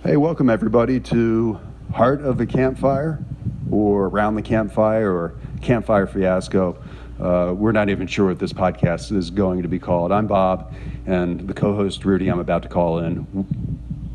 Hey, welcome everybody to Heart of the Campfire, or Around the Campfire, or Campfire Fiasco. We're not even sure what this podcast is going to be called. I'm Bob, and the co-host Rudi I'm about to call in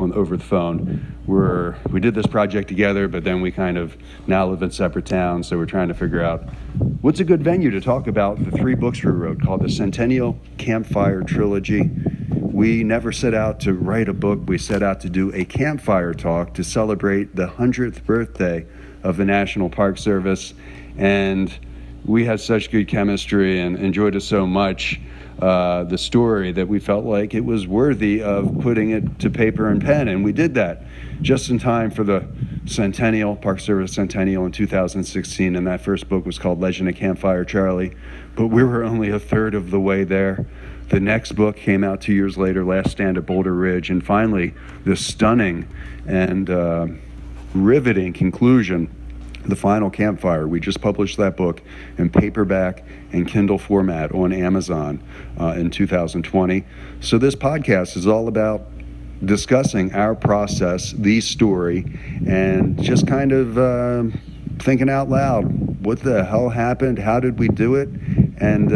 over the phone. We did this project together, but then we kind of now live in separate towns, so we're trying to figure out what's a good venue to talk about the 3 books we wrote called the Centennial Campfire Trilogy. We never set out to write a book. We set out to do a campfire talk to celebrate the 100th birthday of the National Park Service. And we had such good chemistry and enjoyed it so much, the story, that we felt like it was worthy of putting it to paper and pen. And we did that just in time for the Park Service Centennial in 2016. And that first book was called Legend of Campfire Charlie. But we were only a third of the way there. The next book came out 2 years later, Last Stand at Boulder Ridge, and finally, the stunning and riveting conclusion, The Final Campfire. We just published that book in paperback and Kindle format on Amazon in 2020. So this podcast is all about discussing our process, the story, and just kind of thinking out loud, what the hell happened, how did we do it, and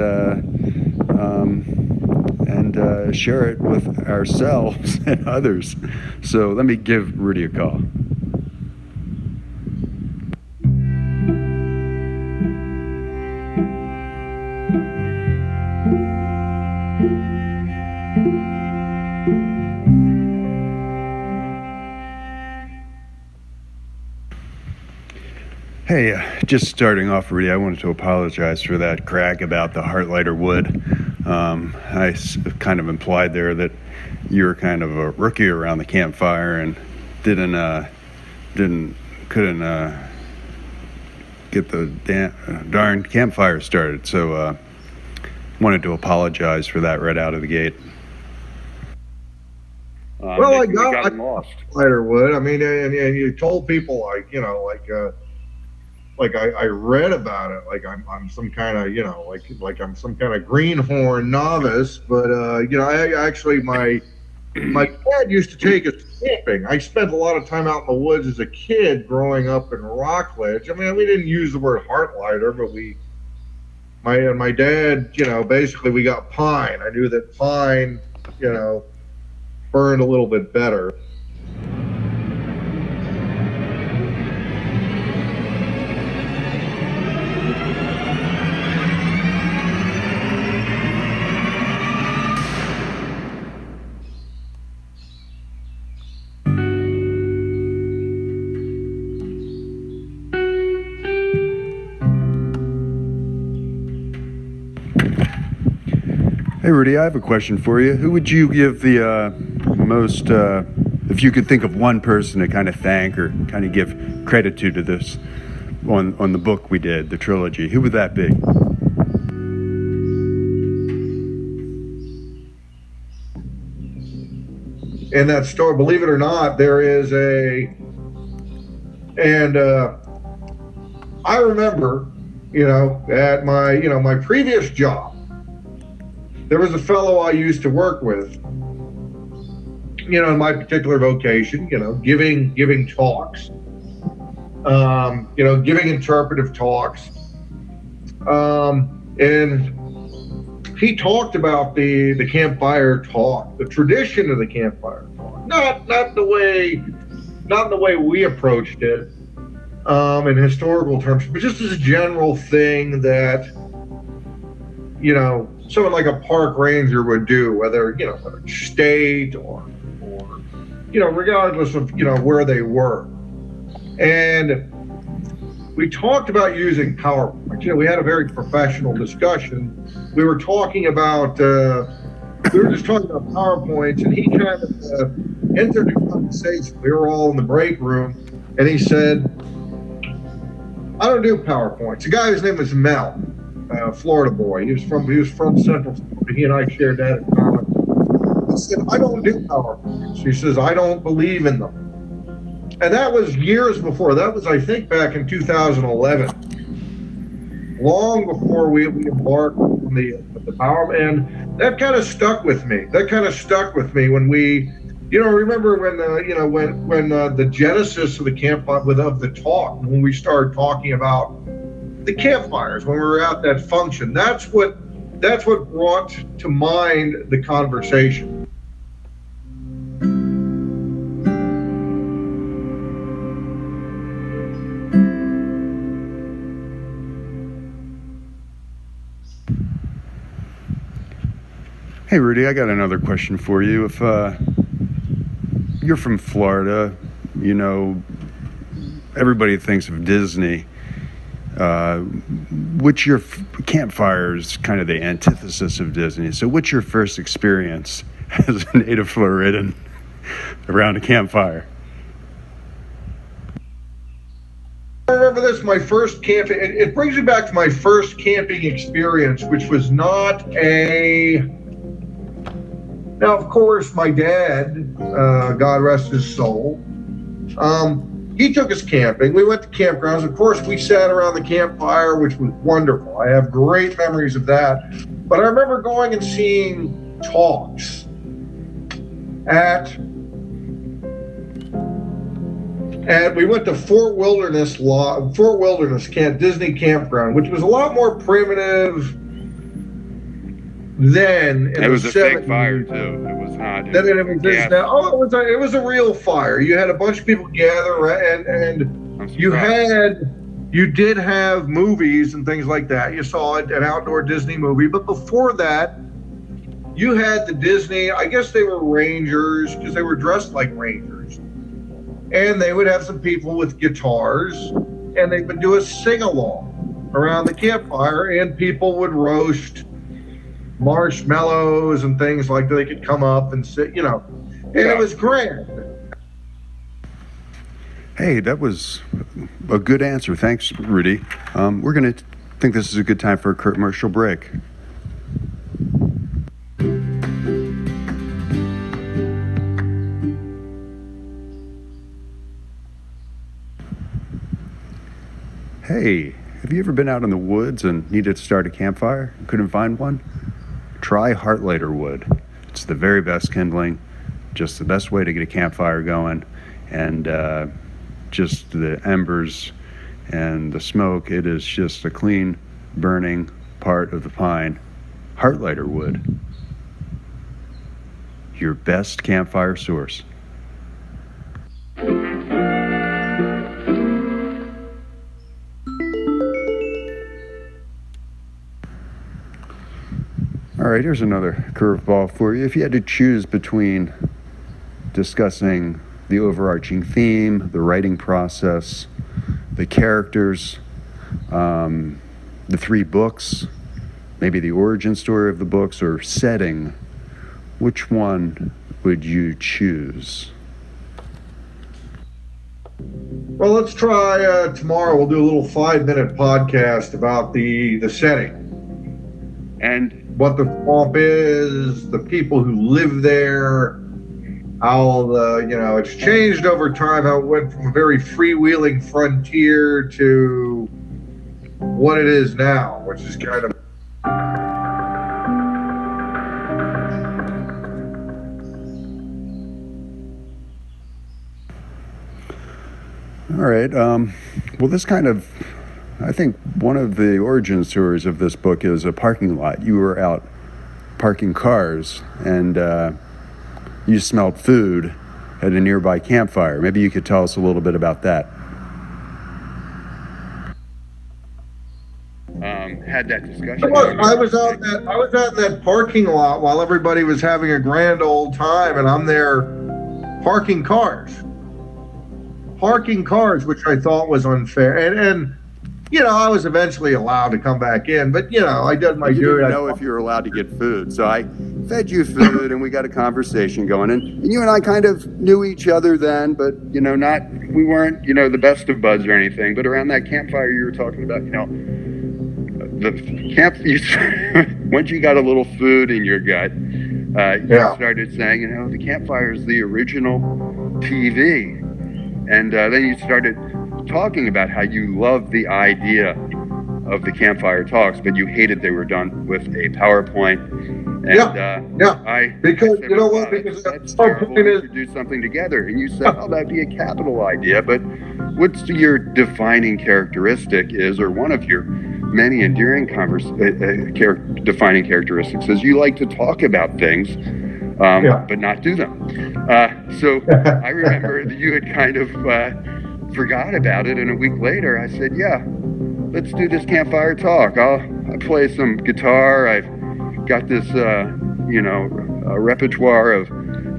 share it with ourselves and others. So let me give Rudi a call. Hey, just starting off, Rudi, I wanted to apologize for that crack about the Heartlighter wood. I kind of implied there that you were kind of a rookie around the campfire and couldn't get the darn campfire started. So wanted to apologize for that right out of the gate. Well, I got lost. Lighter wood. I mean, and you told people like I read about it, like I'm some kind of, like I'm some kind of greenhorn novice, but I actually my dad used to take us camping. I spent a lot of time out in the woods as a kid growing up in Rockledge. I mean, we didn't use the word Heartlighter, but my dad, basically we got pine. I knew that pine, burned a little bit better. Hey, Rudi, I have a question for you. Who would you give the most, if you could think of one person to kind of thank or kind of give credit to this on the book we did, the trilogy, who would that be? In that story, believe it or not, there is I remember, at my previous job, there was a fellow I used to work with, in my particular vocation, giving talks, giving interpretive talks. And he talked about the campfire talk, the tradition of the campfire talk, not the way we approached it in historical terms, but just as a general thing that, someone like a park ranger would do, whether it's state or regardless of where they were. And we talked about using PowerPoint. We had a very professional discussion. We were talking about PowerPoints, and he kind of entered the conversation. We were all in the break room, and he said, "I don't do PowerPoints." The guy, his name was Mel. Florida boy. He was from Central Florida. He and I shared that in common. He said, "I don't do PowerPoints." He says, "I don't believe in them." And that was years before. That was, I think, back in 2011. Long before we embarked on the power, and that kind of stuck with me. When we Remember when the genesis of the campfire of the talk, when we started talking about the campfires, when we were at that function, that's what brought to mind the conversation. Hey, Rudi, I got another question for you. If you're from Florida, everybody thinks of Disney. What's your Campfire's kind of the antithesis of Disney? So what's your first experience as a native Floridian around a campfire? I remember this, my first camping. It brings me back to my first camping experience, which was not a... Now, of course, my dad, God rest his soul, he took us camping. We went to campgrounds. Of course, we sat around the campfire, which was wonderful. I have great memories of that. But I remember going and seeing talks we went to Fort Wilderness Disney Campground, which was a lot more primitive then. It was a fake fire too. It was not. It was a real fire. You had a bunch of people gather, and you did have movies and things like that. You saw an outdoor Disney movie, but before that, you had the Disney. I guess they were rangers because they were dressed like rangers, and they would have some people with guitars, and they would do a sing-along around the campfire, and people would roast marshmallows and things like that. They could come up and sit, and it was grand. Hey, that was a good answer. Thanks, Rudi. We're going to think this is a good time for a commercial break. Hey, have you ever been out in the woods and needed to start a campfire? Couldn't find one? Try Heartlighter wood. It's the very best kindling, just the best way to get a campfire going, and just the embers and the smoke. It is just a clean burning part of the pine. Heartlighter wood, your best campfire source. All right, here's another curveball for you. If you had to choose between discussing the overarching theme, the writing process, the characters, the three books, maybe the origin story of the books, or setting, which one would you choose? Well, let's try tomorrow. We'll do a little 5-minute podcast about the setting. And what the swamp is, the people who live there, how it's changed over time, how it went from a very freewheeling frontier to what it is now, which is kind of... All right. Well, this kind of... I think one of the origin stories of this book is a parking lot. You were out parking cars, and you smelled food at a nearby campfire. Maybe you could tell us a little bit about that. Had that discussion. I was out in that parking lot while everybody was having a grand old time, and I'm there parking cars, which I thought was unfair. And I was eventually allowed to come back in, but I did my duty. You didn't know if you were allowed to get food, so I fed you food, and we got a conversation going. And you and I kind of knew each other then, but we weren't the best of buds or anything. But around that campfire you were talking about, the camp. Once you got a little food in your gut, you started saying, the campfire is the original TV, and then you started talking about how you loved the idea of the campfire talks, but you hated they were done with a PowerPoint And Yeah. Because I said, you know "Wow, what? Because that's our terrible. point We is, should do something together." And you said, "Oh, that'd be a capital idea." But what's your defining characteristic is, or one of your many endearing defining characteristics is you like to talk about things, but not do them. So I remember that you had kind of forgot about it, and a week later I said, "Yeah, let's do this campfire talk. I play some guitar. I've got this, repertoire of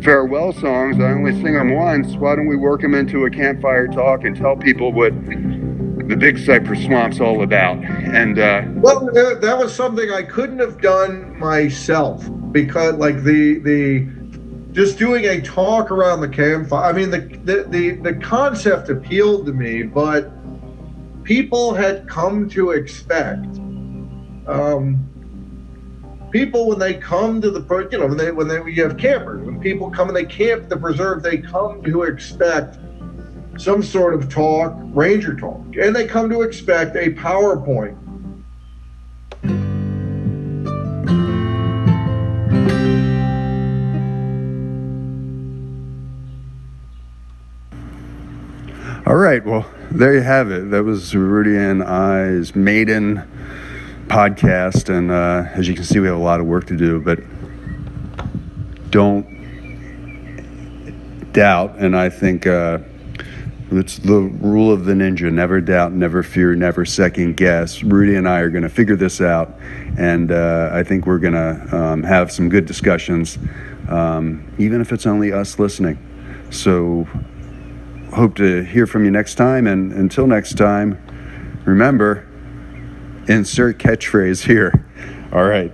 farewell songs. I only sing them once. Why don't we work them into a campfire talk and tell people what the Big Cypress Swamp's all about?" And well, that was something I couldn't have done myself because, like the just doing a talk around the campfire. I mean, the concept appealed to me, but people had come to expect. People when they come to the when you have campers, when people come and they camp the preserve, they come to expect some sort of talk, ranger talk, and they come to expect a PowerPoint. all right, well, there you have it. That was Rudi and I's maiden podcast, and as you can see, we have a lot of work to do, but don't doubt, and I think it's the rule of the ninja: never doubt, never fear, never second guess. Rudi and I are going to figure this out, and I think we're going to have some good discussions, even if it's only us listening. So hope to hear from you next time, and until next time, remember, insert catchphrase here. All right.